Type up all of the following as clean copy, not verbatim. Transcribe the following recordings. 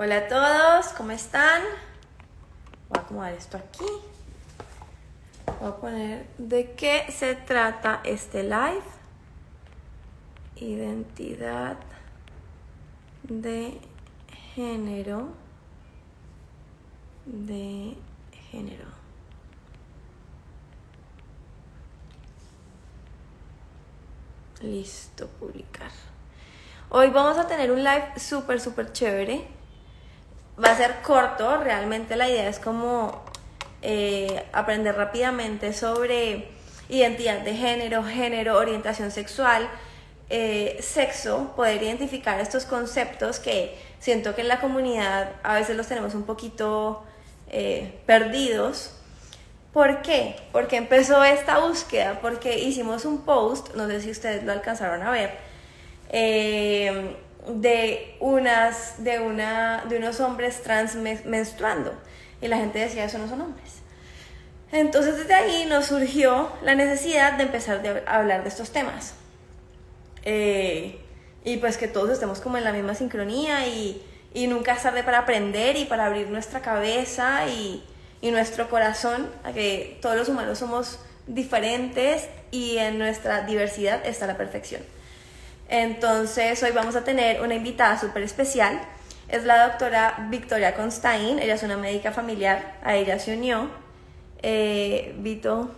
Hola a todos, ¿cómo están? Voy a acomodar esto aquí. Voy a poner de qué se trata este live. Identidad de género. De género. Listo, publicar. Hoy vamos a tener un live súper chévere. Va a ser corto, realmente la idea es como aprender rápidamente sobre identidad de género, orientación sexual, sexo, poder identificar estos conceptos que siento que en la comunidad a veces los tenemos un poquito perdidos. ¿Por qué? Porque empezó esta búsqueda, porque hicimos un post, no sé si ustedes lo alcanzaron a ver, de unos hombres trans menstruando, y la gente decía, eso no son hombres. Entonces desde ahí nos surgió la necesidad de empezar a hablar de estos temas, y pues que todos estemos como en la misma sincronía, y nunca es tarde para aprender y para abrir nuestra cabeza y nuestro corazón a que todos los humanos somos diferentes y en nuestra diversidad está la perfección. Entonces hoy vamos a tener una invitada súper especial. Es la doctora Victoria Constain. Ella es una médica familiar. A ella se unió Vito.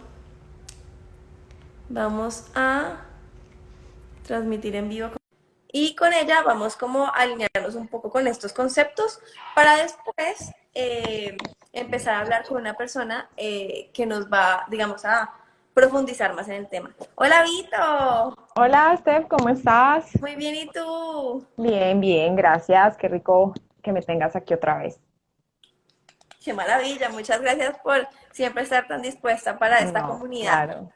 Vamos a transmitir en vivo. Y con ella vamos como a alinearnos un poco con estos conceptos para después empezar a hablar con una persona que nos va, digamos, a profundizar más en el tema. Hola, Vito. Hola, Steph, ¿cómo estás? Muy bien, ¿y tú? Bien, bien, gracias. Qué rico que me tengas aquí otra vez. Qué maravilla, muchas gracias por siempre estar tan dispuesta para esta No, comunidad. claro,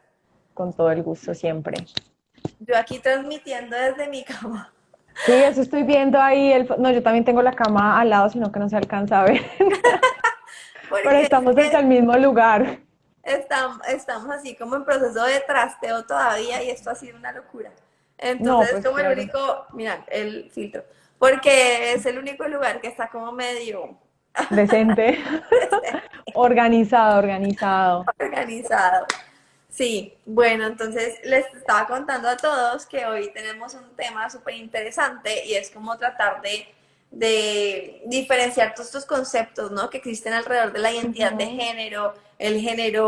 con todo el gusto siempre. Yo aquí transmitiendo desde mi cama, Sí, eso estoy viendo ahí. No, yo también tengo la cama al lado, sino que no se alcanza a ver. Pero porque es estamos desde el que mismo lugar. estamos así como en proceso de trasteo todavía y esto ha sido una locura. No, Entonces, pues como el claro. único, mira, el filtro, porque es el único lugar que está como medio Decente. Organizado, organizado. organizado. Sí, bueno, entonces les estaba contando a todos que hoy tenemos un tema súper interesante y es como tratar de diferenciar todos estos conceptos, ¿no? Que existen alrededor de la identidad de Ujú. género,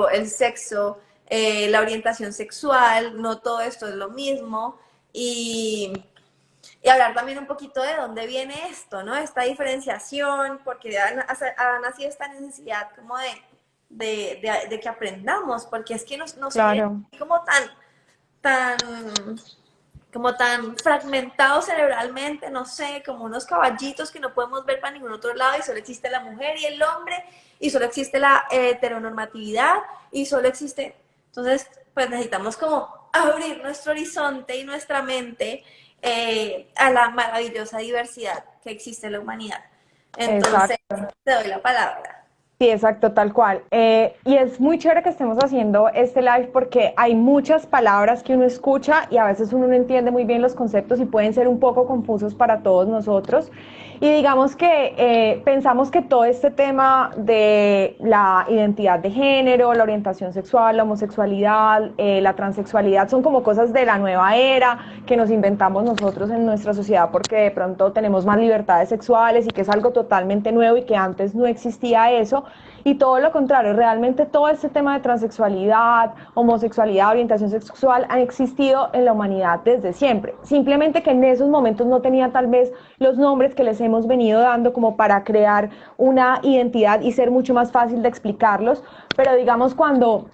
el sexo, la orientación sexual, no todo esto es lo mismo y hablar también un poquito de dónde viene esto, ¿no? Esta diferenciación, porque ha nacido esta necesidad como de que aprendamos, porque es que nos tiene Claro. como tan, como tan fragmentados cerebralmente, no sé, como unos caballitos que no podemos ver para ningún otro lado y solo existe la mujer y el hombre y solo existe la heteronormatividad y solo existe, entonces pues necesitamos como abrir nuestro horizonte y nuestra mente a la maravillosa diversidad que existe en la humanidad. Entonces, Exacto. te doy la palabra. Sí, exacto, tal cual. Y es muy chévere que estemos haciendo este live porque hay muchas palabras que uno escucha y a veces uno no entiende muy bien los conceptos y pueden ser un poco confusos para todos nosotros. Y digamos que pensamos que todo este tema de la identidad de género, la orientación sexual, la homosexualidad, la transexualidad son como cosas de la nueva era que nos inventamos nosotros en nuestra sociedad porque de pronto tenemos más libertades sexuales y que es algo totalmente nuevo y que antes no existía eso. Y todo lo contrario, realmente todo este tema de transexualidad, homosexualidad, orientación sexual han existido en la humanidad desde siempre. Simplemente que en esos momentos no tenía tal vez los nombres que les hemos venido dando como para crear una identidad y ser mucho más fácil de explicarlos. Pero digamos cuando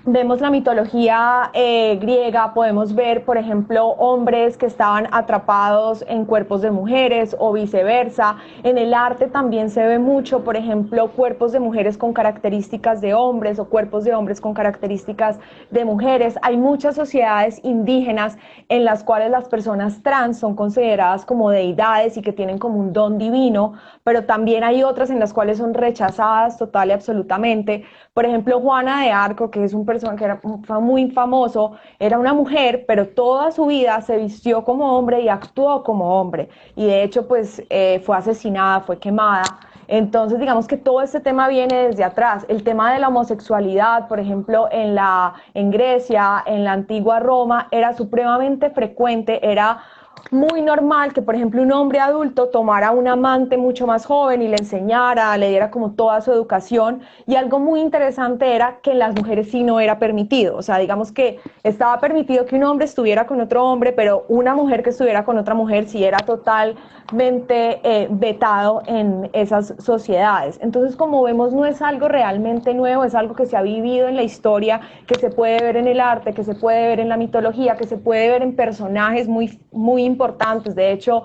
vemos la mitología griega, podemos ver, por ejemplo, hombres que estaban atrapados en cuerpos de mujeres o viceversa. En el arte también se ve mucho, por ejemplo, cuerpos de mujeres con características de hombres o cuerpos de hombres con características de mujeres. Hay muchas sociedades indígenas en las cuales las personas trans son consideradas como deidades y que tienen como un don divino, pero también hay otras en las cuales son rechazadas total y absolutamente. Por ejemplo, Juana de Arco, que es un persona que fue muy famoso, era una mujer, pero toda su vida se vistió como hombre y actuó como hombre. Y de hecho, pues fue asesinada, fue quemada. Entonces, digamos que todo este tema viene desde atrás. El tema de la homosexualidad, por ejemplo, en Grecia, en la antigua Roma, era supremamente frecuente, era muy normal que, por ejemplo, un hombre adulto tomara un amante mucho más joven y le enseñara, le diera como toda su educación. Y algo muy interesante era que en las mujeres sí no era permitido. O sea, digamos que estaba permitido que un hombre estuviera con otro hombre, pero una mujer que estuviera con otra mujer sí era totalmente vetado en esas sociedades. Entonces, como vemos, no es algo realmente nuevo, es algo que se ha vivido en la historia, que se puede ver en el arte, que se puede ver en la mitología, que se puede ver en personajes muy importantes. De hecho,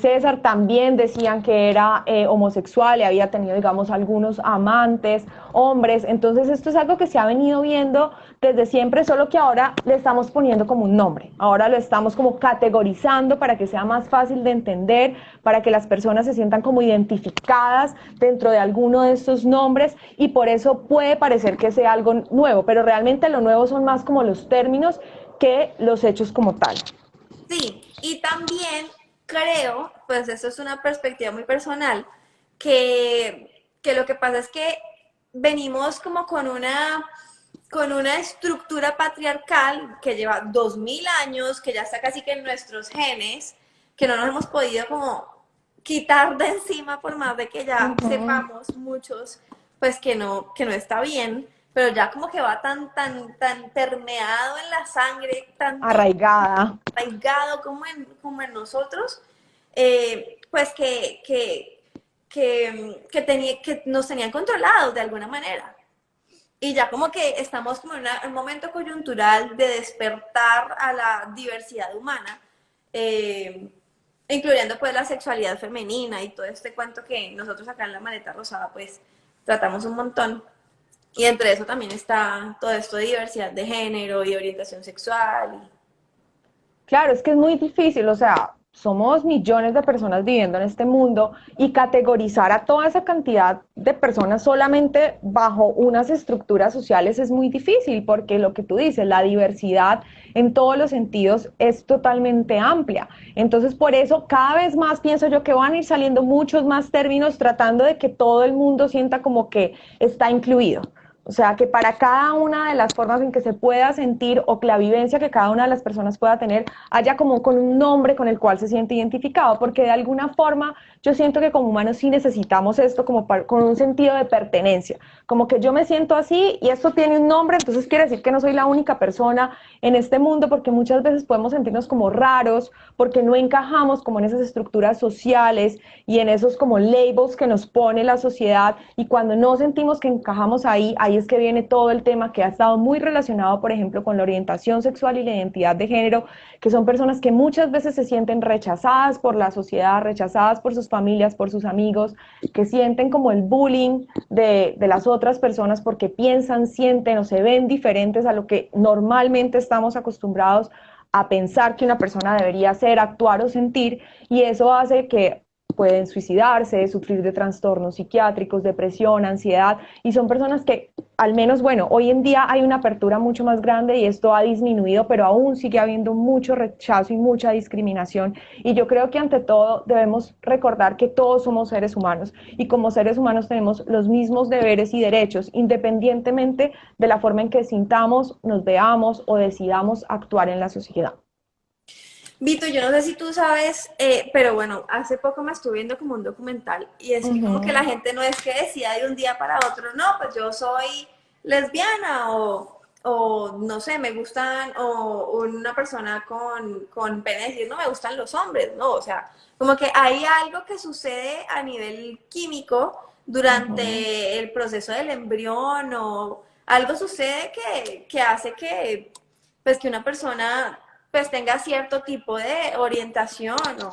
César también decían que era homosexual y había tenido, digamos, algunos amantes, hombres. Entonces, esto es algo que se ha venido viendo desde siempre, solo que ahora le estamos poniendo como un nombre. Ahora lo estamos como categorizando para que sea más fácil de entender, para que las personas se sientan como identificadas dentro de alguno de estos nombres, y por eso puede parecer que sea algo nuevo, pero realmente lo nuevo son más como los términos que los hechos como tal. Sí, y también creo, pues eso es una perspectiva muy personal, que lo que pasa es que venimos como con una estructura patriarcal que lleva 2000 años, que ya está casi que en nuestros genes, que no nos hemos podido como quitar de encima por más de que ya sepamos muchos, pues que no está bien, pero ya como que va tan permeado en la sangre, tanto Arraigada. arraigado como en nosotros, pues que nos tenían controlados de alguna manera. Y ya como que estamos como en un momento coyuntural de despertar a la diversidad humana, eh, incluyendo pues la sexualidad femenina y todo este cuento que nosotros acá en la Maleta Rosada pues tratamos un montón. Y entre eso también está todo esto de diversidad de género y orientación sexual. Claro, es que es muy difícil, o sea, somos millones de personas viviendo en este mundo y categorizar a toda esa cantidad de personas solamente bajo unas estructuras sociales es muy difícil, porque lo que tú dices, la diversidad en todos los sentidos es totalmente amplia. Entonces, por eso cada vez más pienso yo que van a ir saliendo muchos más términos tratando de que todo el mundo sienta como que está incluido. O sea, que para cada una de las formas en que se pueda sentir o que la vivencia que cada una de las personas pueda tener haya como con un nombre con el cual se siente identificado, porque de alguna forma yo siento que como humanos sí necesitamos esto como con un sentido de pertenencia, como que yo me siento así y esto tiene un nombre, entonces quiere decir que no soy la única persona en este mundo, porque muchas veces podemos sentirnos como raros, porque no encajamos como en esas estructuras sociales y en esos como labels que nos pone la sociedad, y cuando no sentimos que encajamos ahí es que viene todo el tema que ha estado muy relacionado, por ejemplo, con la orientación sexual y la identidad de género, que son personas que muchas veces se sienten rechazadas por la sociedad, rechazadas por sus familias, por sus amigos, que sienten como el bullying de las otras personas porque piensan, sienten o se ven diferentes a lo que normalmente estamos acostumbrados a pensar que una persona debería ser, actuar o sentir, y eso hace que pueden suicidarse, sufrir de trastornos psiquiátricos, depresión, ansiedad, y son personas que, al menos, bueno, hoy en día hay una apertura mucho más grande y esto ha disminuido, pero aún sigue habiendo mucho rechazo y mucha discriminación, y yo creo que ante todo debemos recordar que todos somos seres humanos, y como seres humanos tenemos los mismos deberes y derechos, independientemente de la forma en que sintamos, nos veamos o decidamos actuar en la sociedad. Vito, yo no sé si tú sabes, pero bueno, hace poco me estuve viendo como un documental y es que como que la gente no es que decida de un día para otro, no, pues yo soy lesbiana o no sé, me gustan, o una persona con pene decir, no me gustan los hombres, ¿no? O sea, como que hay algo que sucede a nivel químico durante el proceso del embrión o algo sucede que hace que, pues, que una persona pues tenga cierto tipo de orientación o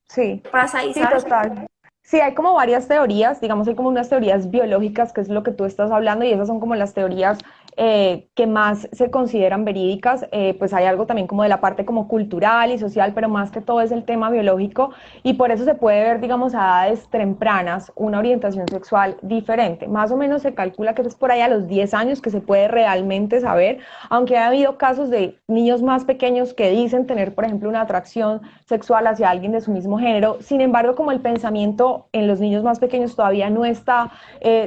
Sí, pasa ahí, sí, ¿sabes? total. Sí, hay como varias teorías, digamos, hay como unas teorías biológicas, que es lo que tú estás hablando, y esas son como las teorías que más se consideran verídicas, pues hay algo también como de la parte como cultural y social, pero más que todo es el tema biológico y por eso se puede ver, digamos, a edades tempranas una orientación sexual diferente. Más o menos se calcula que es por ahí a los 10 años que se puede realmente saber, aunque ha habido casos de niños más pequeños que dicen tener, por ejemplo, una atracción sexual hacia alguien de su mismo género. Sin embargo, como el pensamiento en los niños más pequeños todavía no está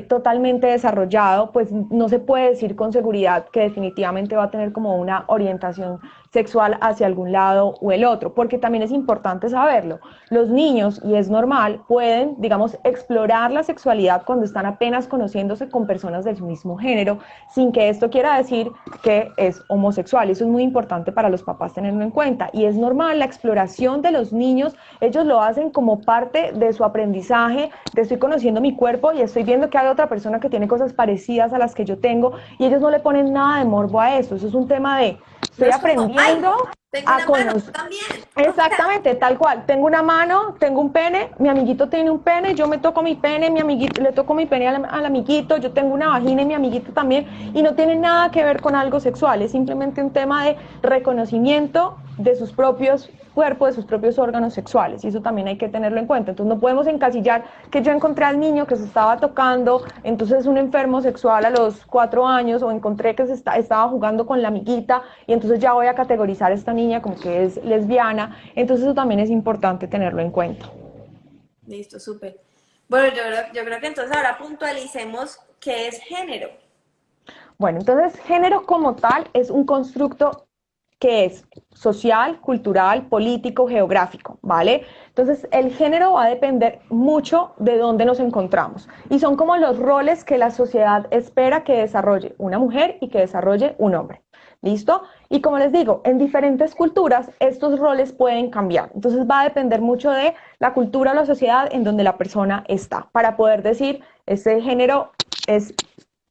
totalmente desarrollado, pues no se puede decir con seguridad que definitivamente va a tener como una orientación sexual hacia algún lado o el otro, porque también es importante saberlo. Los niños, y es normal, pueden, digamos, explorar la sexualidad cuando están apenas conociéndose con personas del mismo género, sin que esto quiera decir que es homosexual. Eso es muy importante para los papás tenerlo en cuenta. Y es normal la exploración de los niños, ellos lo hacen como parte de su aprendizaje, de estoy conociendo mi cuerpo y estoy viendo que hay otra persona que tiene cosas parecidas a las que yo tengo, y ellos no le ponen nada de morbo a eso. Eso es un tema de No estoy es como, ay, aprendiendo tengo a una mano conocer. también. Exactamente, tal cual. Tengo una mano, tengo un pene, mi amiguito tiene un pene, yo me toco mi pene, mi amiguito, le toco mi pene al amiguito, yo tengo una vagina y mi amiguito también, y no tiene nada que ver con algo sexual, es simplemente un tema de reconocimiento de sus propios cuerpos, de sus propios órganos sexuales, y eso también hay que tenerlo en cuenta. Entonces no podemos encasillar que yo encontré al niño que se estaba tocando, entonces es un enfermo sexual a los 4 años, o encontré que estaba jugando con la amiguita, y entonces ya voy a categorizar a esta niña como que es lesbiana. Entonces eso también es importante tenerlo en cuenta. Listo, súper. Bueno, yo creo que entonces ahora puntualicemos qué es género. Bueno, entonces género como tal es un constructo que es social, cultural, político, geográfico, ¿vale? Entonces el género va a depender mucho de dónde nos encontramos y son como los roles que la sociedad espera que desarrolle una mujer y que desarrolle un hombre. ¿Listo? Y como les digo, en diferentes culturas estos roles pueden cambiar. Entonces va a depender mucho de la cultura o la sociedad en donde la persona está para poder decir este género es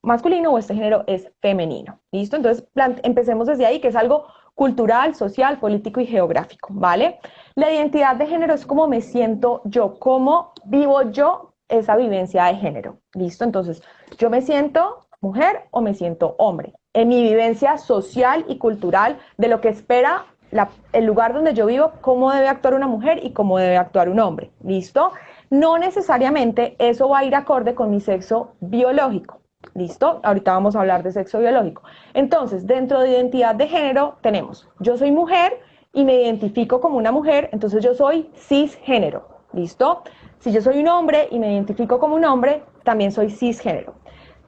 masculino o este género es femenino. ¿Listo? Entonces empecemos desde ahí, que es algo cultural, social, político y geográfico, ¿vale? La identidad de género es cómo me siento yo, cómo vivo yo esa vivencia de género. ¿Listo? Entonces, yo me siento mujer o me siento hombre. En mi vivencia social y cultural de lo que espera el lugar donde yo vivo, cómo debe actuar una mujer y cómo debe actuar un hombre. ¿Listo? No necesariamente eso va a ir acorde con mi sexo biológico. ¿Listo? Ahorita vamos a hablar de sexo biológico. Entonces, dentro de identidad de género tenemos, yo soy mujer y me identifico como una mujer, entonces yo soy cisgénero. ¿Listo? Si yo soy un hombre y me identifico como un hombre, también soy cisgénero.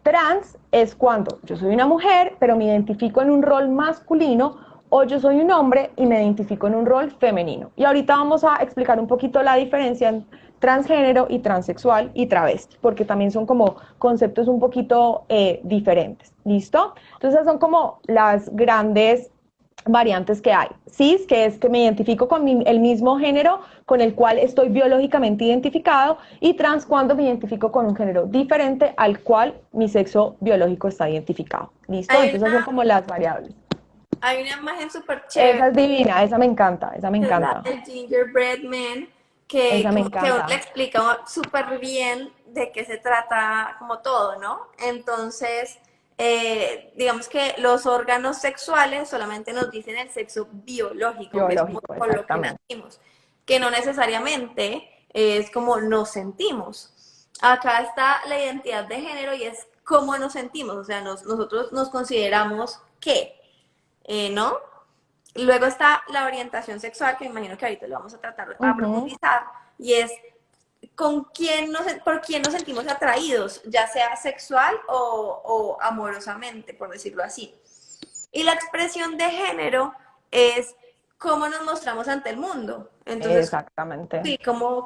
Trans es cuando yo soy una mujer, pero me identifico en un rol masculino, o yo soy un hombre y me identifico en un rol femenino. Y ahorita vamos a explicar un poquito la diferencia en transgénero y transexual y travesti, porque también son como conceptos un poquito diferentes. ¿Listo? Entonces son como las grandes variantes que hay. Cis, que es que me identifico con el mismo género con el cual estoy biológicamente identificado, y trans cuando me identifico con un género diferente al cual mi sexo biológico está identificado. ¿Listo? Hay Entonces son una, como las variables. hay una imagen súper chévere, Esa es divina, esa me encanta, esa me que es la encanta, del Gingerbread Man, que esa me como que uno le encanta. explica súper bien de qué se trata como todo, ¿no? Entonces, digamos que los órganos sexuales solamente nos dicen el sexo biológico, que es como Biológico, con lo que exactamente. nacimos, que no necesariamente es como nos sentimos. Acá está la identidad de género y es cómo nos sentimos, o sea, nosotros nos consideramos qué, ¿no? Luego está la orientación sexual, que me imagino que ahorita lo vamos a tratar a Ujú. profundizar, y es por quién nos sentimos atraídos, ya sea sexual o amorosamente, por decirlo así. Y la expresión de género es cómo nos mostramos ante el mundo. Entonces, Exactamente. sí, cómo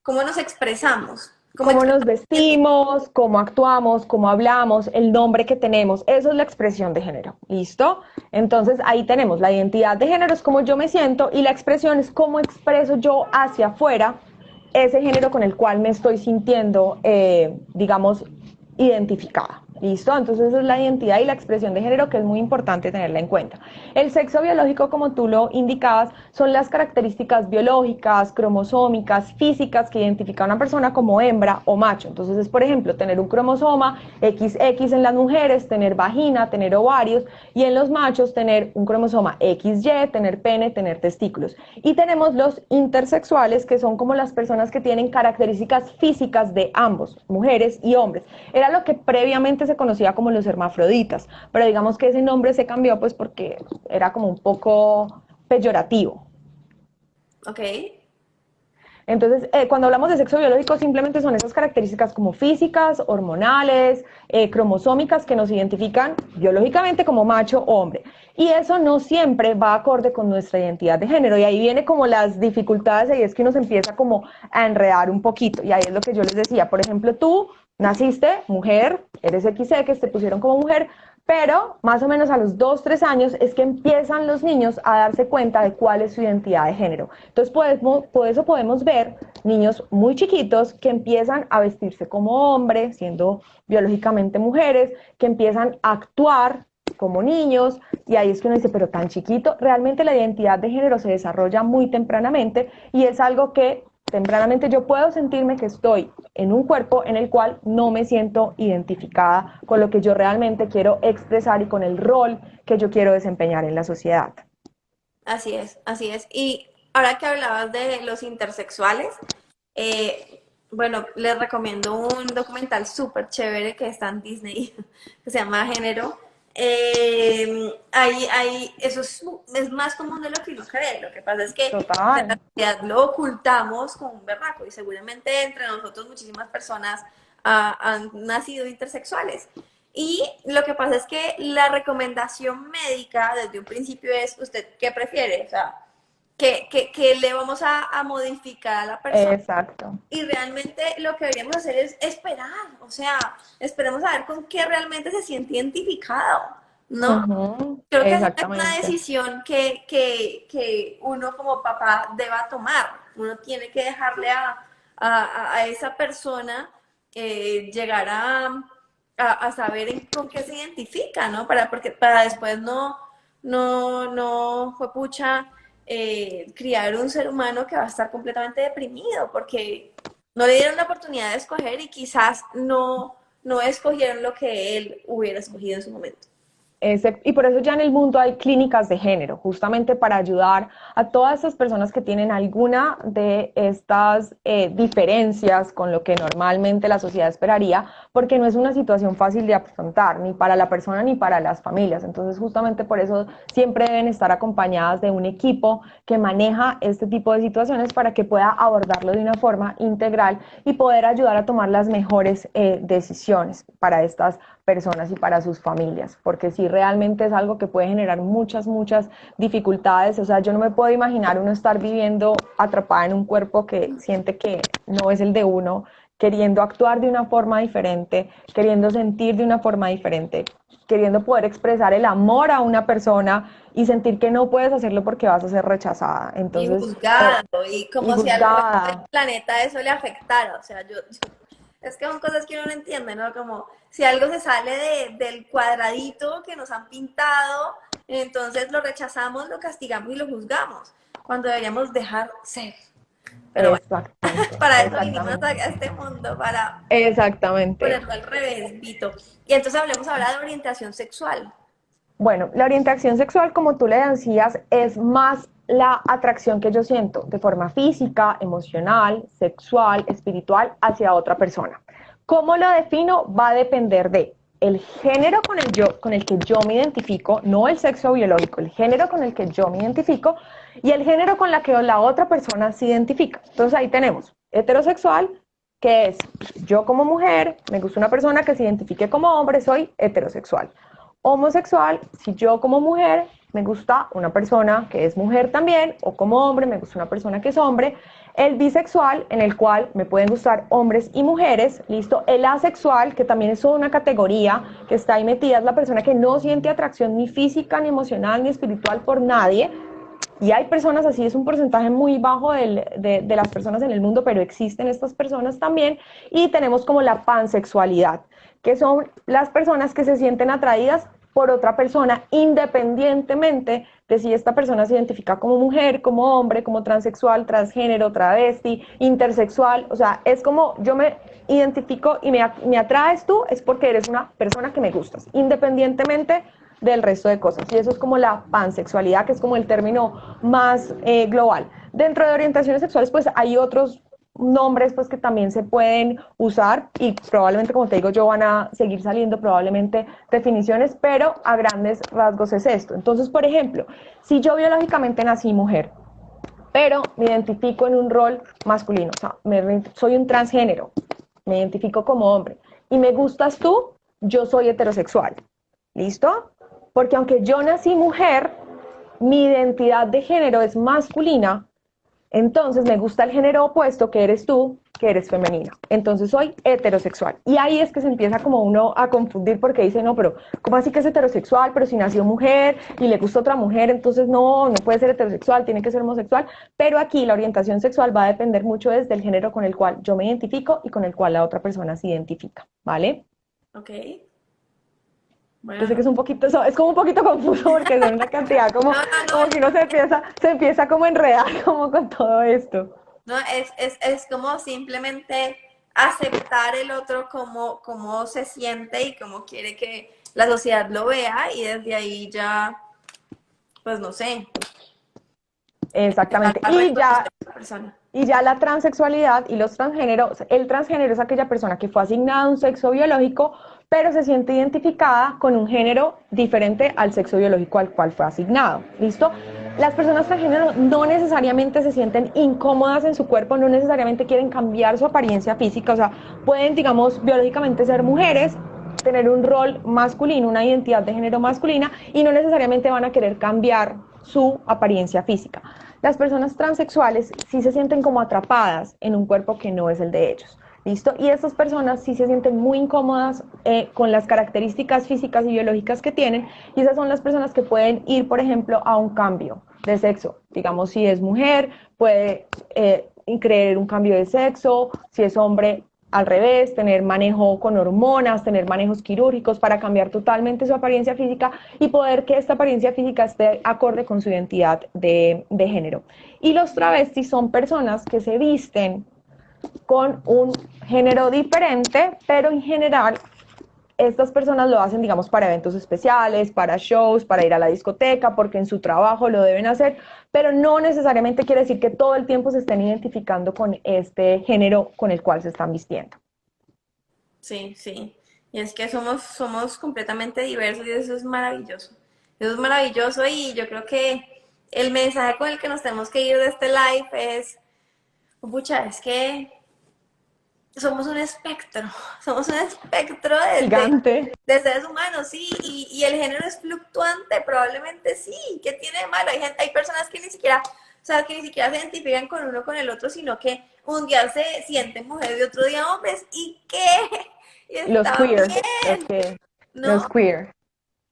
nos expresamos, cómo Cómo nos expresamos. vestimos, cómo actuamos, cómo hablamos, el nombre que tenemos, eso es la expresión de género, ¿listo? Entonces ahí tenemos la identidad de género, es cómo yo me siento, y la expresión es cómo expreso yo hacia afuera ese género con el cual me estoy sintiendo, digamos, identificada, ¿Listo? Entonces esa es la identidad y la expresión de género que es muy importante tenerla en cuenta. El sexo biológico, como tú lo indicabas, son las características biológicas, cromosómicas, físicas que identifican a una persona como hembra o macho. Entonces es, por ejemplo, tener un cromosoma XX en las mujeres, tener vagina, tener ovarios, y en los machos tener un cromosoma XY, tener pene, tener testículos. Y tenemos los intersexuales, que son como las personas que tienen características físicas de ambos, mujeres y hombres. Era lo que previamente se conocía como los hermafroditas, pero digamos que ese nombre se cambió pues porque era como un poco peyorativo. Ok. Entonces, cuando hablamos de sexo biológico, simplemente son esas características como físicas, hormonales, cromosómicas que nos identifican biológicamente como macho o hombre. Y eso no siempre va acorde con nuestra identidad de género. Y ahí viene como las dificultades, y es que uno se empieza como a enredar un poquito. Y ahí es lo que yo les decía. Por ejemplo, tú naciste mujer, eres XX, te pusieron como mujer, pero más o menos a los 2, 3 años es que empiezan los niños a darse cuenta de cuál es su identidad de género. Entonces, por eso podemos ver niños muy chiquitos que empiezan a vestirse como hombres, siendo biológicamente mujeres, que empiezan a actuar como niños, y ahí es que uno dice, pero tan chiquito, realmente la identidad de género se desarrolla muy tempranamente y es algo que tempranamente yo puedo sentirme que estoy en un cuerpo en el cual no me siento identificada con lo que yo realmente quiero expresar y con el rol que yo quiero desempeñar en la sociedad. Así es, así es. Y ahora que hablabas de los intersexuales, bueno, les recomiendo un documental súper chévere que está en Disney, que se llama Género. Eso es más común de lo que uno cree. Lo que pasa es que en Total. realidad lo ocultamos con un berraco y seguramente entre nosotros muchísimas personas han nacido intersexuales. Y lo que pasa es que la recomendación médica desde un principio es, ¿usted qué prefiere? O sea, ¿qué le vamos a modificar a la persona? Exacto. Y realmente lo que deberíamos hacer es esperar, o sea, esperemos a ver con qué realmente se siente identificado, ¿no? Ujú, Creo que esa es una exactamente. decisión que uno como papá deba tomar. Uno tiene que dejarle a esa persona llegar a saber con qué se identifica, ¿no? Porque, para después no, fue pucha, criar un ser humano que va a estar completamente deprimido porque no le dieron la oportunidad de escoger y quizás no escogieron lo que él hubiera escogido en su momento. Y por eso ya en el mundo hay clínicas de género, justamente para ayudar a todas esas personas que tienen alguna de estas diferencias con lo que normalmente la sociedad esperaría, porque no es una situación fácil de afrontar, ni para la persona ni para las familias. Entonces, justamente por eso siempre deben estar acompañadas de un equipo que maneja este tipo de situaciones para que pueda abordarlo de una forma integral y poder ayudar a tomar las mejores decisiones para estas personas y para sus familias, porque sí realmente es algo que puede generar muchas dificultades. O sea, yo no me puedo imaginar uno estar viviendo atrapada en un cuerpo que siente que no es el de uno, queriendo actuar de una forma diferente, queriendo sentir de una forma diferente, queriendo poder expresar el amor a una persona y sentir que no puedes hacerlo porque vas a ser rechazada. Y Entonces, juzgado, y y como si al resto del juzgada. planeta eso le afectara. O sea, es que son cosas que uno no entiende, ¿no? Como si algo se sale del cuadradito que nos han pintado, entonces lo rechazamos, lo castigamos y lo juzgamos, cuando deberíamos dejar ser. Pero bueno, Exactamente, para eso vinimos a exactamente. este mundo, para Exactamente. ponerlo al revés, Vito. Y entonces hablemos ahora de orientación sexual. Bueno, la orientación sexual, como tú le decías, es más la atracción que yo siento de forma física, emocional, sexual, espiritual hacia otra persona. ¿Cómo lo defino? Va a depender de el género con el que yo me identifico, no el sexo biológico, el género con el que yo me identifico y el género con la que la otra persona se identifica. Entonces ahí tenemos heterosexual, que es yo como mujer, me gusta una persona que se identifique como hombre, soy heterosexual. Homosexual, si yo como mujer me gusta una persona que es mujer también, o como hombre me gusta una persona que es hombre. El bisexual, en el cual me pueden gustar hombres y mujeres, listo. El asexual, que también es toda una categoría que está ahí metida, es la persona que no siente atracción ni física, ni emocional, ni espiritual por nadie. Y hay personas así, es un porcentaje muy bajo de las personas en el mundo, pero existen estas personas también. Y tenemos como la pansexualidad, que son las personas que se sienten atraídas por otra persona, independientemente de si esta persona se identifica como mujer, como hombre, como transexual, transgénero, travesti, intersexual. O sea, es como yo me identifico y me atraes tú, es porque eres una persona que me gustas, independientemente del resto de cosas. Y eso es como la pansexualidad, que es como el término más global. Dentro de orientaciones sexuales, pues hay otros nombres pues que también se pueden usar y probablemente, como te digo yo, van a seguir saliendo probablemente definiciones, pero a grandes rasgos es esto. Entonces, por ejemplo, si yo biológicamente nací mujer, pero me identifico en un rol masculino, o sea, soy un transgénero, me identifico como hombre, y me gustas tú, yo soy heterosexual, ¿listo? Porque aunque yo nací mujer, mi identidad de género es masculina, entonces me gusta el género opuesto, que eres tú, que eres femenina. Entonces soy heterosexual. Y ahí es que se empieza como uno a confundir porque dice, no, pero ¿cómo así que es heterosexual? Pero si nació mujer y le gusta otra mujer, entonces no puede ser heterosexual, tiene que ser homosexual. Pero aquí la orientación sexual va a depender mucho desde el género con el cual yo me identifico y con el cual la otra persona se identifica, ¿vale? Ok. Yo sé que Bueno. es un poquito, es como un poquito confuso porque son una cantidad No, como, no, no, como que uno se empieza como a enredar como con todo esto. no, es como simplemente aceptar el otro como, como se siente y como quiere que la sociedad lo vea y desde ahí ya, pues no sé, empezar Exactamente. a reconocer a la persona. Y ya la transexualidad y los transgéneros, el transgénero es aquella persona que fue asignada a un sexo biológico, pero se siente identificada con un género diferente al sexo biológico al cual fue asignado. ¿Listo? Las personas transgénero no necesariamente se sienten incómodas en su cuerpo, no necesariamente quieren cambiar su apariencia física, o sea, pueden, digamos, biológicamente ser mujeres, tener un rol masculino, una identidad de género masculina y no necesariamente van a querer cambiar su apariencia física. Las personas transexuales sí se sienten como atrapadas en un cuerpo que no es el de ellos. ¿Listo? Y estas personas sí se sienten muy incómodas con las características físicas y biológicas que tienen, y esas son las personas que pueden ir, por ejemplo, a un cambio de sexo. Digamos, si es mujer, puede creer un cambio de sexo, si es hombre, al revés, tener manejo con hormonas, tener manejos quirúrgicos para cambiar totalmente su apariencia física y poder que esta apariencia física esté acorde con su identidad de género. Y los travestis son personas que se visten con un género diferente, pero en general estas personas lo hacen, digamos, para eventos especiales, para shows, para ir a la discoteca, porque en su trabajo lo deben hacer, pero no necesariamente quiere decir que todo el tiempo se estén identificando con este género con el cual se están vistiendo. Sí, sí. Y es que somos completamente diversos y eso es maravilloso. Eso es maravilloso y yo creo que el mensaje con el que nos tenemos que ir de este live es, pucha, es que somos un espectro Gigante. de seres humanos, sí, y el género es fluctuante, probablemente sí, ¿qué tiene de malo? Hay personas que ni siquiera, o sea, que ni siquiera se identifican con uno con el otro, sino que un día se sienten mujeres y otro día hombres, ¿y qué? Y Los está queer, bien, los ¿no? queer.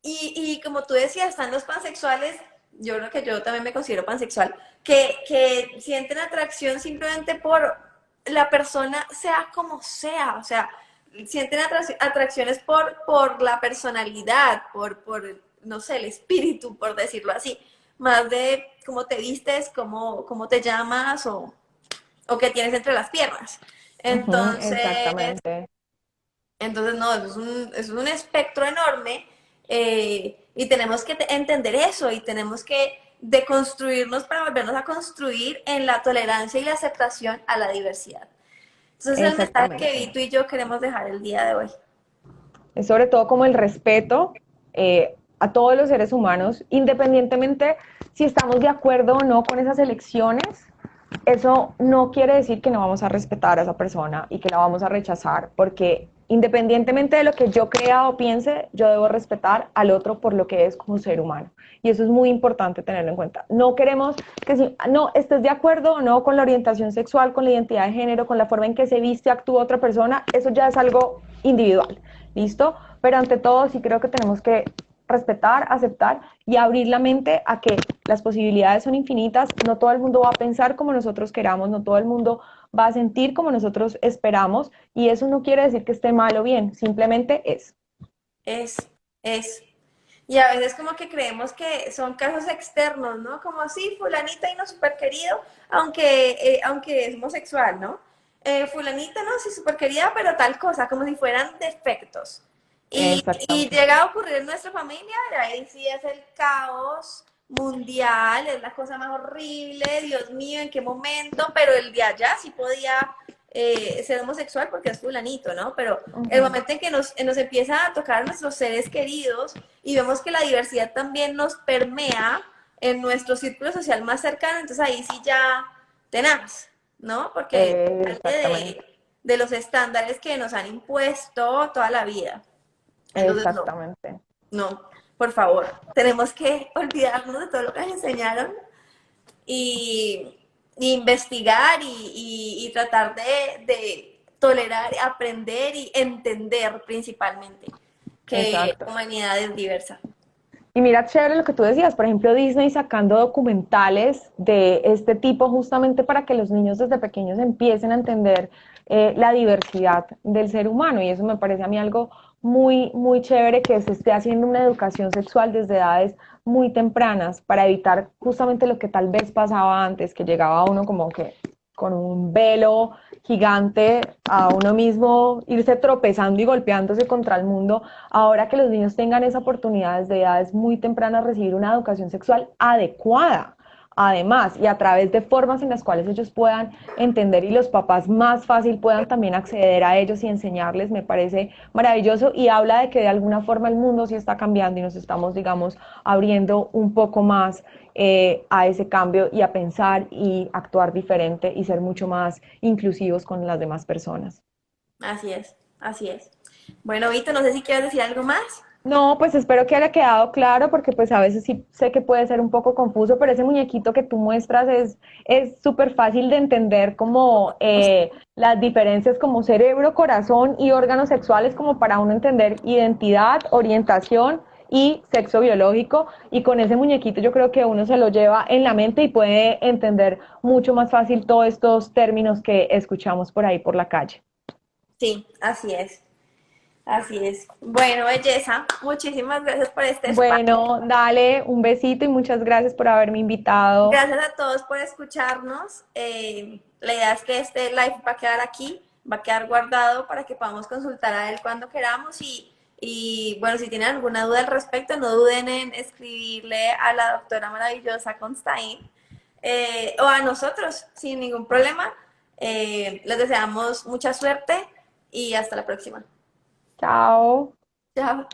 Y como tú decías, están los pansexuales, yo creo que yo también me considero pansexual, que sienten atracción simplemente por la persona, sea como sea, o sea, sienten atracciones por la personalidad, no sé, el espíritu, por decirlo así, más de cómo te vistes, cómo te llamas o qué tienes entre las piernas. Entonces, Exactamente. entonces, no, es un espectro enorme y tenemos que entender eso y tenemos que deconstruirnos para volvernos a construir en la tolerancia y la aceptación a la diversidad. Entonces, es el mensaje que Exactamente. Vito y yo queremos dejar el día de hoy. Es sobre todo como el respeto a todos los seres humanos, independientemente si estamos de acuerdo o no con esas elecciones. Eso no quiere decir que no vamos a respetar a esa persona y que la vamos a rechazar, porque independientemente de lo que yo crea o piense, yo debo respetar al otro por lo que es como ser humano. Y eso es muy importante tenerlo en cuenta. No queremos que si no estés de acuerdo o no con la orientación sexual, con la identidad de género, con la forma en que se viste, actúa otra persona, eso ya es algo individual, ¿listo? Pero ante todo sí creo que tenemos que respetar, aceptar y abrir la mente a que las posibilidades son infinitas. No todo el mundo va a pensar como nosotros queramos, no todo el mundo va a sentir como nosotros esperamos y eso no quiere decir que esté mal o bien, simplemente es. Es, es. Y a veces como que creemos que son casos externos, ¿no? Como sí, fulanita y no súper querido, aunque es homosexual, ¿no? Fulanita no, sí súper querida, pero tal cosa, como si fueran defectos. Y Exactamente. llega a ocurrir en nuestra familia, y ahí sí es el caos mundial, es la cosa más horrible, Dios mío, ¿en qué momento? Pero el de allá sí podía ser homosexual porque es fulanito, ¿no? Pero el Ujú. momento en que nos empieza a tocar a nuestros seres queridos y vemos que la diversidad también nos permea en nuestro círculo social más cercano, entonces ahí sí ya tenemos, ¿no? Porque sale Exactamente. de los estándares que nos han impuesto toda la vida. Entonces, no, Exactamente. no, por favor, tenemos que olvidarnos de todo lo que nos enseñaron y, y investigar y tratar de tolerar, aprender y entender principalmente que Exacto. la humanidad es diversa. Y mira, chévere lo que tú decías, por ejemplo, Disney sacando documentales de este tipo justamente para que los niños desde pequeños empiecen a entender la diversidad del ser humano. Y eso me parece a mí algo muy, muy chévere que se esté haciendo una educación sexual desde edades muy tempranas para evitar justamente lo que tal vez pasaba antes, que llegaba uno como que con un velo gigante a uno mismo, irse tropezando y golpeándose contra el mundo. Ahora que los niños tengan esa oportunidad desde edades muy tempranas de recibir una educación sexual adecuada, además, y a través de formas en las cuales ellos puedan entender y los papás más fácil puedan también acceder a ellos y enseñarles, me parece maravilloso y habla de que de alguna forma el mundo sí está cambiando y nos estamos, digamos, abriendo un poco más a ese cambio y a pensar y actuar diferente y ser mucho más inclusivos con las demás personas. Así es, así es. Bueno, Vito, no sé si quieres decir algo más. No, pues espero que haya quedado claro porque pues a veces sí sé que puede ser un poco confuso, pero ese muñequito que tú muestras es súper fácil de entender como las diferencias como cerebro, corazón y órganos sexuales como para uno entender identidad, orientación y sexo biológico y con ese muñequito yo creo que uno se lo lleva en la mente y puede entender mucho más fácil todos estos términos que escuchamos por ahí por la calle. Sí, así es. Así es. Bueno, belleza, muchísimas gracias por este espacio. Bueno, dale un besito y muchas gracias por haberme invitado. Gracias a todos por escucharnos. La idea es que este live va a quedar aquí, va a quedar guardado para que podamos consultar a él cuando queramos y bueno, si tienen alguna duda al respecto, no duden en escribirle a la doctora maravillosa Constein o a nosotros sin ningún problema. Les deseamos mucha suerte y hasta la próxima. Chao. Chao.